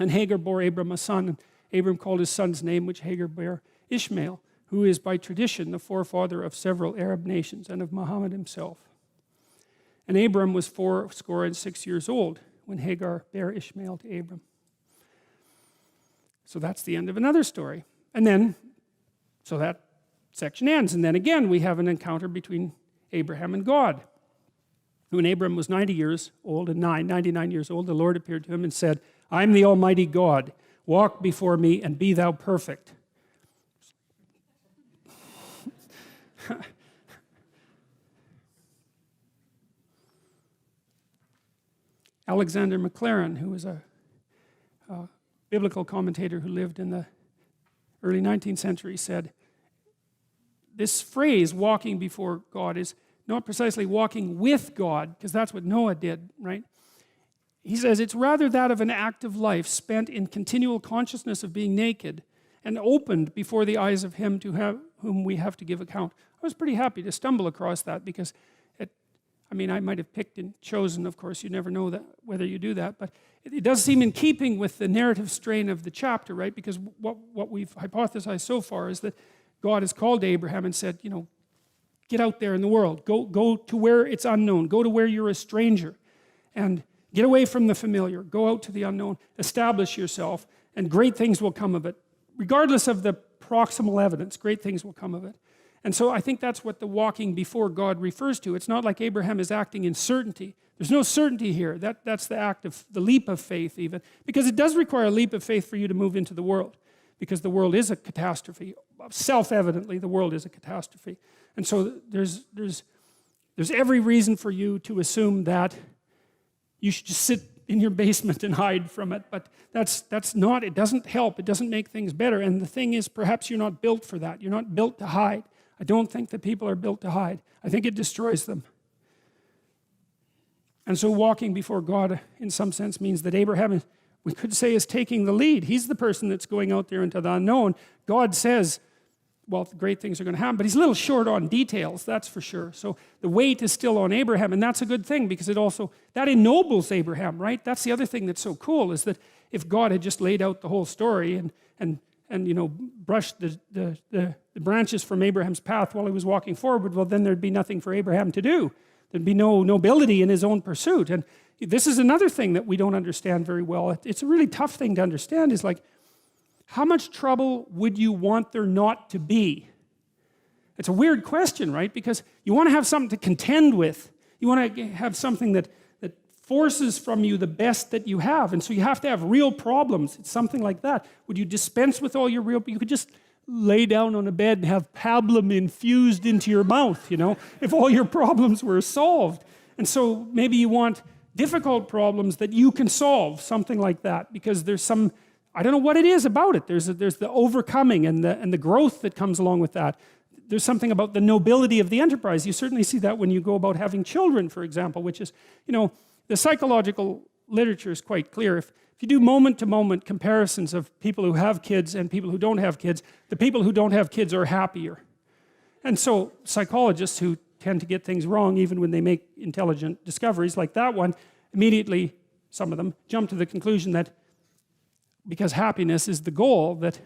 And Hagar bore Abram a son, and Abram called his son's name, which Hagar bare, Ishmael, who is by tradition the forefather of several Arab nations and of Muhammad himself. And Abram was 86 years old when Hagar bare Ishmael to Abram. So that's the end of another story. And then, so that section ends. And then again, we have an encounter between Abraham and God. When Abram was 90 years old and 99 years old, the Lord appeared to him and said, I'm the Almighty God. Walk before me and be thou perfect. Alexander McLaren, who was a biblical commentator who lived in the early 19th century, said, this phrase, walking before God, is not precisely walking with God, because that's what Noah did, right? He says it's rather that of an active life spent in continual consciousness of being naked and opened before the eyes of him whom we have to give account. I was pretty happy to stumble across that because I might have picked and chosen, of course, you never know that whether you do that, but it does seem in keeping with the narrative strain of the chapter, right? Because what we've hypothesized so far is that God has called Abraham and said, get out there in the world. Go to where it's unknown. Go to where you're a stranger. And get away from the familiar. Go out to the unknown. Establish yourself. And great things will come of it. Regardless of the proximal evidence, great things will come of it. And so I think that's what the walking before God refers to. It's not like Abraham is acting in certainty. There's no certainty here. That's the act of the leap of faith even. Because it does require a leap of faith for you to move into the world. Because the world is a catastrophe. Self-evidently, the world is a catastrophe. And so there's every reason for you to assume that you should just sit in your basement and hide from it. But that's not, it doesn't help. It doesn't make things better. And the thing is, perhaps you're not built for that. You're not built to hide. I don't think that people are built to hide. I think it destroys them. And so walking before God, in some sense, means that Abraham, we could say, is taking the lead. He's the person that's going out there into the unknown. God says, well, great things are going to happen, but he's a little short on details, that's for sure. So the weight is still on Abraham, and that's a good thing because that ennobles Abraham, right? That's the other thing that's so cool, is that if God had just laid out the whole story and brushed the branches from Abraham's path while he was walking forward, well, then there'd be nothing for Abraham to do. There'd be no nobility in his own pursuit. And this is another thing that we don't understand very well. It's a really tough thing to understand, is like, how much trouble would you want there not to be? It's a weird question, right? Because you want to have something to contend with. You want to have something that forces from you the best that you have. And so you have to have real problems. It's something like that. Would you dispense with all your real... You could just lay down on a bed and have pablum infused into your mouth, if all your problems were solved. And so maybe you want difficult problems that you can solve, something like that, because there's some... I don't know what it is about it. There's the overcoming and the growth that comes along with that. There's something about the nobility of the enterprise. You certainly see that when you go about having children, for example, which is, the psychological literature is quite clear. If you do moment-to-moment comparisons of people who have kids and people who don't have kids, the people who don't have kids are happier. And so psychologists who tend to get things wrong even when they make intelligent discoveries like that one, immediately, some of them, jump to the conclusion that because happiness is the goal, that,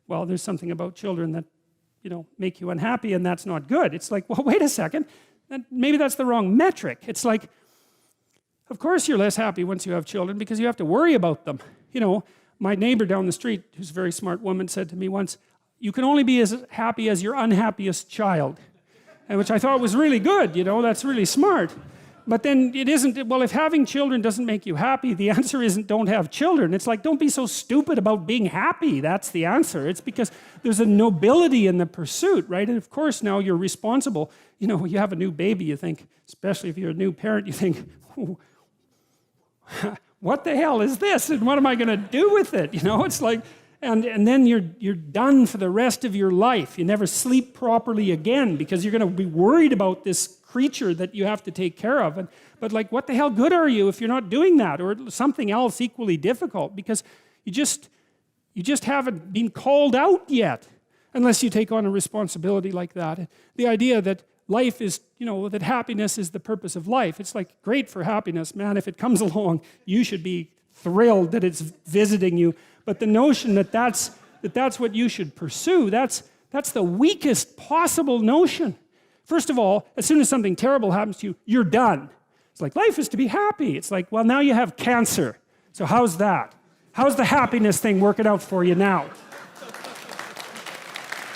well, there's something about children that, make you unhappy, and that's not good. It's like, well, wait a second. Maybe that's the wrong metric. It's like, of course you're less happy once you have children because you have to worry about them. My neighbor down the street, who's a very smart woman, said to me once, you can only be as happy as your unhappiest child. And which I thought was really good, that's really smart. But then it isn't, well, if having children doesn't make you happy, the answer isn't don't have children. It's like, don't be so stupid about being happy. That's the answer. It's because there's a nobility in the pursuit, right? And of course, now you're responsible. You have a new baby, you think, especially if you're a new parent, you think, what the hell is this? And what am I going to do with it? It's like, and then you're done for the rest of your life. You never sleep properly again because you're going to be worried about this creature that you have to take care of. But like, what the hell good are you if you're not doing that, or something else equally difficult? Because you just haven't been called out yet, unless you take on a responsibility like that. The idea that life is, that happiness is the purpose of life. It's like, great for happiness, man. If it comes along, you should be thrilled that it's visiting you. But the notion that that's what you should pursue, that's the weakest possible notion. First of all, as soon as something terrible happens to you, you're done. It's like, life is to be happy. It's like, well, now you have cancer. So how's that? How's the happiness thing working out for you now?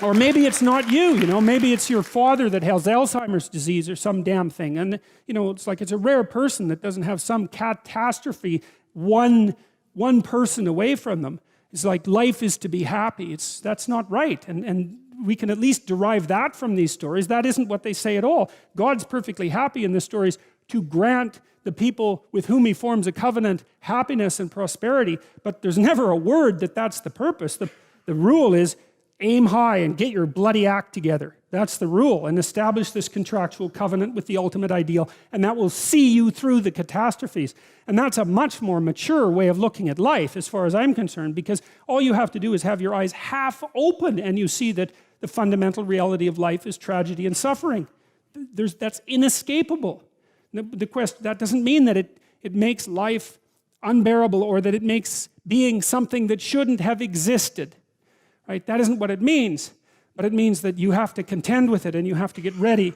Or maybe it's not you, maybe it's your father that has Alzheimer's disease or some damn thing. And, it's like it's a rare person that doesn't have some catastrophe one person away from them. It's like life is to be happy. That's not right. And we can at least derive that from these stories. That isn't what they say at all. God's perfectly happy in the stories to grant the people with whom he forms a covenant happiness and prosperity. But there's never a word that that's the purpose. The rule is aim high and get your bloody act together. That's the rule. And establish this contractual covenant with the ultimate ideal. And that will see you through the catastrophes. And that's a much more mature way of looking at life as far as I'm concerned, because all you have to do is have your eyes half open and you see that the fundamental reality of life is tragedy and suffering. That's inescapable. That doesn't mean that it makes life unbearable or that it makes being something that shouldn't have existed. Right? That isn't what it means. But it means that you have to contend with it and you have to get ready.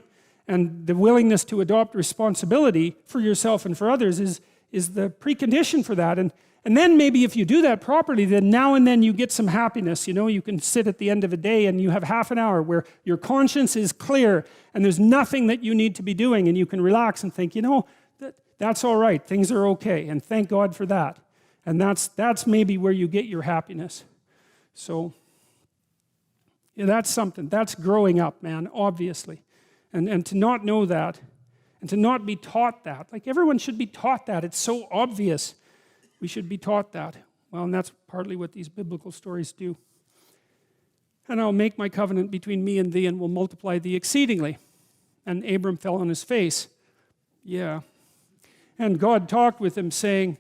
And the willingness to adopt responsibility for yourself and for others is the precondition for that. And then maybe if you do that properly, then now and then you get some happiness. You can sit at the end of a day and you have half an hour where your conscience is clear and there's nothing that you need to be doing, and you can relax and think, that's all right, things are okay, and thank God for that. And that's maybe where you get your happiness. So yeah, that's something. That's growing up, man, obviously. And to not know that, and to not be taught that. Like, everyone should be taught that. It's so obvious. We should be taught that. Well, and that's partly what these biblical stories do. And I'll make my covenant between me and thee, and will multiply thee exceedingly. And Abram fell on his face. Yeah. And God talked with him, saying,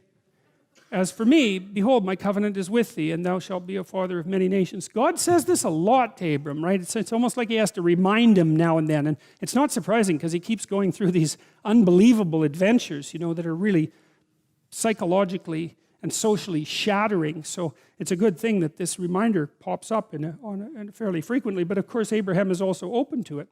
as for me, behold, my covenant is with thee, and thou shalt be a father of many nations. God says this a lot to Abram, right? It's almost like he has to remind him now and then. And it's not surprising, because he keeps going through these unbelievable adventures, that are really psychologically and socially shattering. So it's a good thing that this reminder pops up fairly frequently. But of course, Abraham is also open to it.